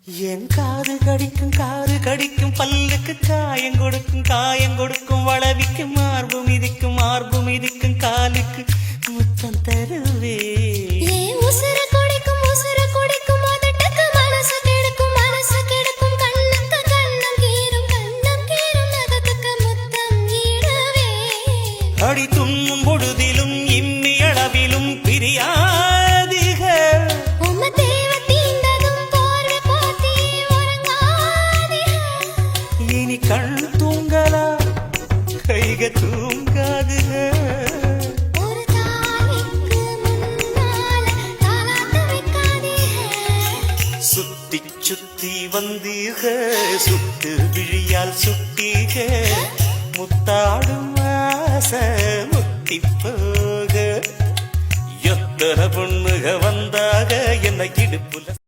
என் காது கடிக்கும் பல்லுக்கு காயம் கொடுக்கும் வளவிக்கும் மார்பு மிதிக்கும் காலுக்கு முத்தம் தருவே அடி துண்ணும் பொழுதிலும் இம்மி அளவிலும் பிரியாதிகள் இனி கண் தூங்கலா கைக தூங்காதுகள் சுத்தி சுத்தி வந்தீக சுட்டு விழியால் சுட்டீக முத்தாடும் முத்தி போக எத்தனை பொண்ணுக வந்தாக என்ன இடுப்புல